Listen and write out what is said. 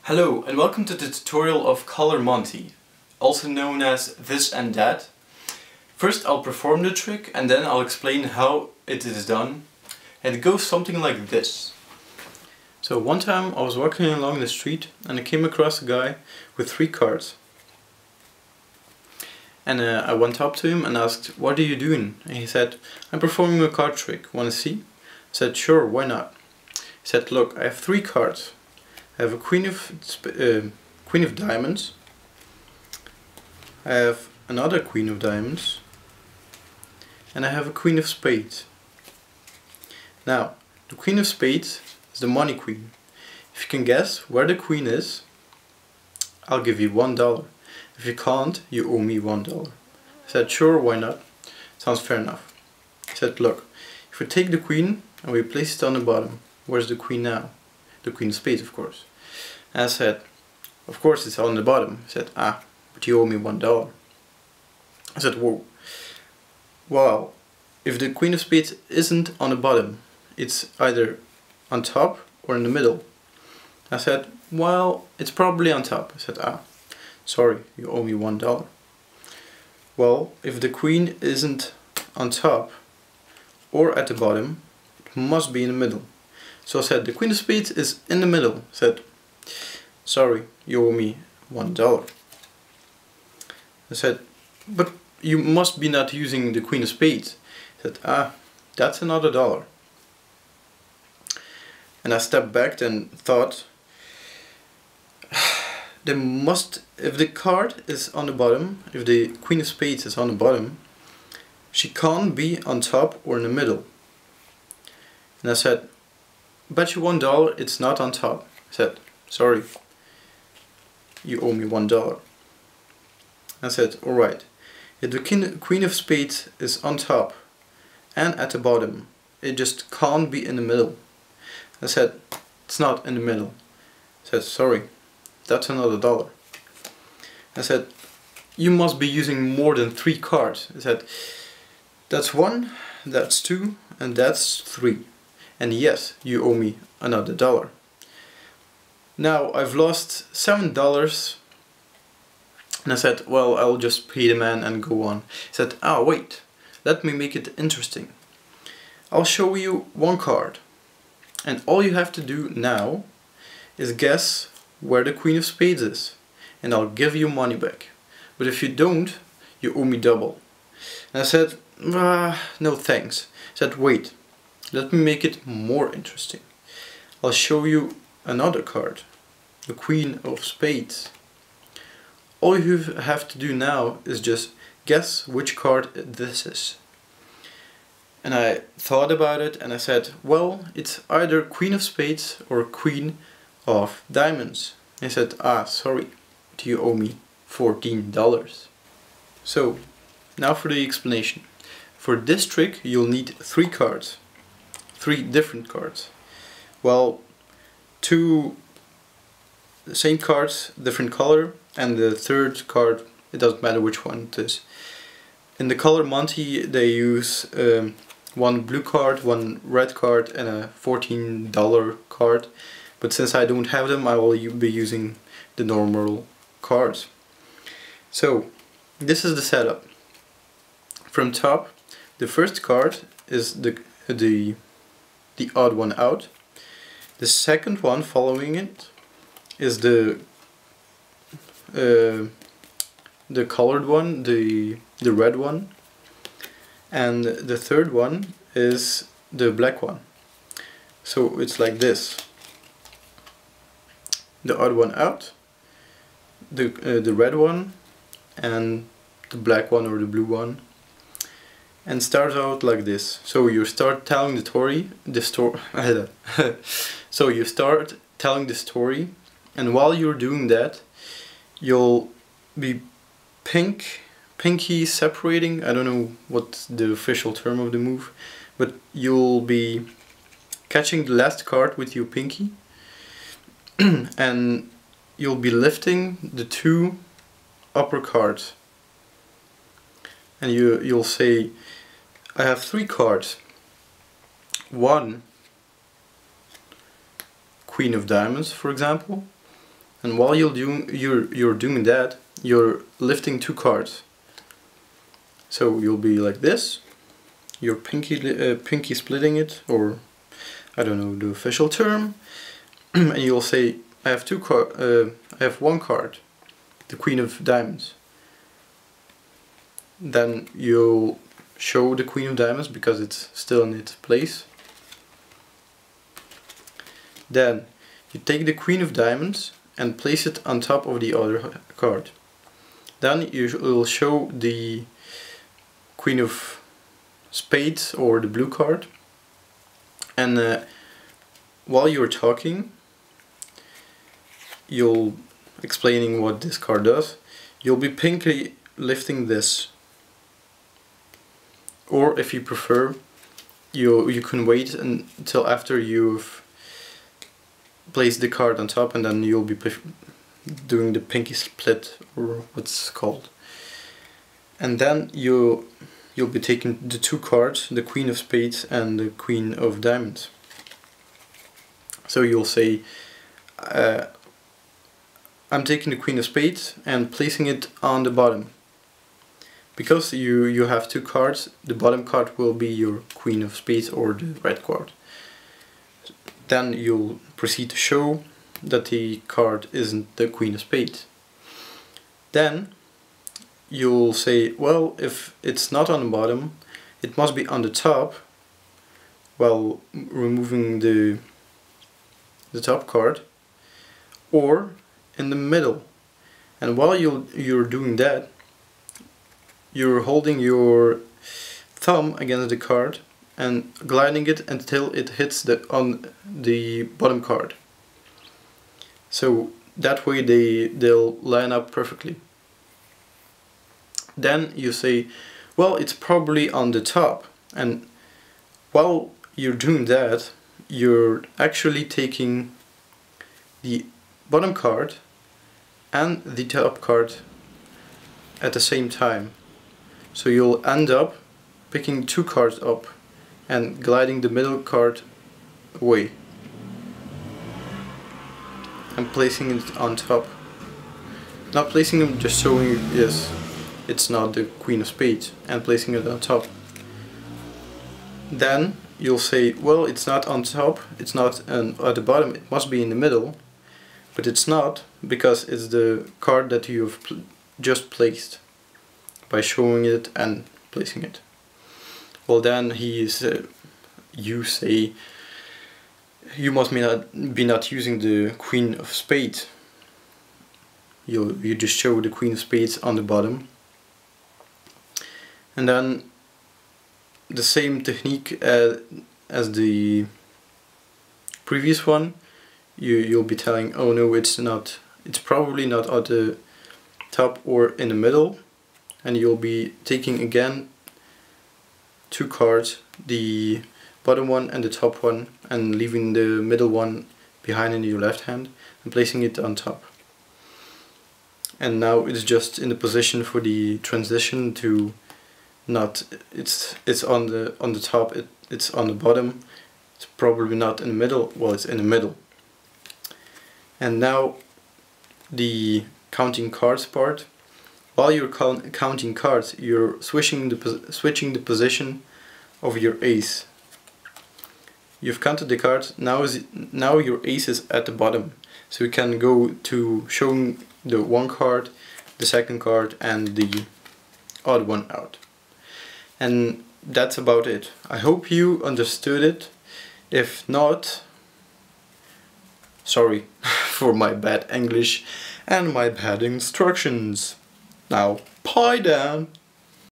Hello and welcome to the tutorial of Color Monte, also known as this and that. First I'll perform the trick and then I'll explain how it is done. And it goes something like this. So one time I was walking along the street and I came across a guy with 3 cards. And I went up to him and asked, "What are you doing?" And he said, "I'm performing a card trick, wanna see?" I said, "Sure, why not?" He said, "Look, I have 3 cards. I have a queen of diamonds. I have another queen of diamonds. And I have a queen of spades. Now, the queen of spades is the money queen. If you can guess where the queen is, I'll give you $1. If you can't, you owe me $1. I said, "Sure, why not? Sounds fair enough." He said, "Look, if we take the queen and we place it on the bottom, where's the queen now?" The queen of spades, of course. And I said, "Of course it's on the bottom." He said, "Ah, but you owe me $1. I said, "Whoa. Well, if the queen of spades isn't on the bottom, it's either on top or in the middle." I said, "Well, it's probably on top." I said, "Ah, sorry, you owe me $1. Well, if the queen isn't on top or at the bottom, it must be in the middle." So I said, "The queen of spades is in the middle." I said, "Sorry, you owe me $1. I said, "But you must be not using the queen of spades." I said, "Ah, that's another $1. And I stepped back and thought, if the card is on the bottom, if the queen of spades is on the bottom, she can't be on top or in the middle. And I said, "Bet you $1 it's not on top." I said, "Sorry, you owe me $1. I said, "Alright, if the queen of spades is on top and at the bottom, it just can't be in the middle." I said, "It's not in the middle." I said, "Sorry, that's another $1. I said, "You must be using more than 3 cards." I said, "That's 1, that's 2, and that's 3. And yes, you owe me another $1. Now I've lost $7. And I said, "Well, I'll just pay the man and go on." He said, "Ah, wait, let me make it interesting. I'll show you 1 card. And all you have to do now is guess where the queen of spades is. And I'll give you money back. But if you don't, you owe me double." And I said, "No thanks." He said, "Wait, let me make it more interesting. I'll show you another card. The queen of spades. All you have to do now is just guess which card this is." And I thought about it and I said, "Well, it's either queen of spades or queen of diamonds." He said, "Ah, sorry, but you owe me $14. So, now for the explanation. For this trick you'll need 3 cards. 3 different cards. Well, 2 the same cards, different color, and the 3rd card, it doesn't matter which one it is. In the Color Monte they use 1 blue card, 1 red card and a $14 card, but since I don't have them I will be using the normal cards. So this is the setup. From top, the first card is the odd one out. The second one following it is the colored one, the red one, and the 3rd one is the black one. So it's like this: the odd one out, the red one, and the black one or the blue one, and start out like this. So you start telling the story. So you start telling the story, and while you're doing that, you'll be pinky separating. I don't know what's the official term of the move, but you'll be catching the last card with your pinky, and you'll be lifting the 2 upper cards, and you'll say, "I have 3 cards. 1 queen of diamonds, for example, and while you're doing that, you're lifting two cards. So you'll be like this, you're pinky splitting it, or I don't know the official term, and you'll say, I have one card, the Queen of Diamonds. Then you'll show the Queen of Diamonds because it's still in its place. Then you take the Queen of Diamonds and place it on top of the other card. Then you will show the Queen of Spades or the blue card, and while you're talking, you'll explaining what this card does, you'll be pinky lifting this, or if you prefer, you can wait until after you've placed the card on top, and then you'll be doing the pinky split, or what's called. And then you'll be taking the two cards, the Queen of Spades and the Queen of Diamonds. So you'll say, I'm taking the Queen of Spades and placing it on the bottom. Because you have two cards, the bottom card will be your Queen of Spades or the red card. Then you'll proceed to show that the card isn't the Queen of Spades. Then you'll say, well, if it's not on the bottom, it must be on the top, while removing the top card, or in the middle. And while you're doing that, you're holding your thumb against the card and gliding it until it hits on the bottom card. So that way they'll line up perfectly. Then you say, well, it's probably on the top, and while you're doing that, you're actually taking the bottom card and the top card at the same time. So you'll end up picking two cards up and gliding the middle card away and placing it on top. Not placing them, just showing you, yes, it's not the Queen of Spades, and placing it on top. Then you'll say, well, it's not on top, it's not at the bottom, it must be in the middle. But it's not, because it's the card that you've just placed by showing it and placing it. Well, then you say, you must be not using the Queen of Spades. You just show the Queen of Spades on the bottom. And then the same technique as the previous one. You'll be telling, oh no, it's not, it's probably not at the top or in the middle, and you'll be taking again two cards, the bottom one and the top one, and leaving the middle one behind in your left hand and placing it on top. And now it's just in the position for the transition to not, it's on the top, it's on the bottom, it's probably not in the middle, well, it's in the middle. And now the counting cards part. While you're counting cards, you're switching the position of your ace. You've counted the cards, now your ace is at the bottom. So you can go to showing the one card, the second card, and the odd one out. And that's about it. I hope you understood it. If not, sorry for my bad English and my bad instructions. Now, pie down.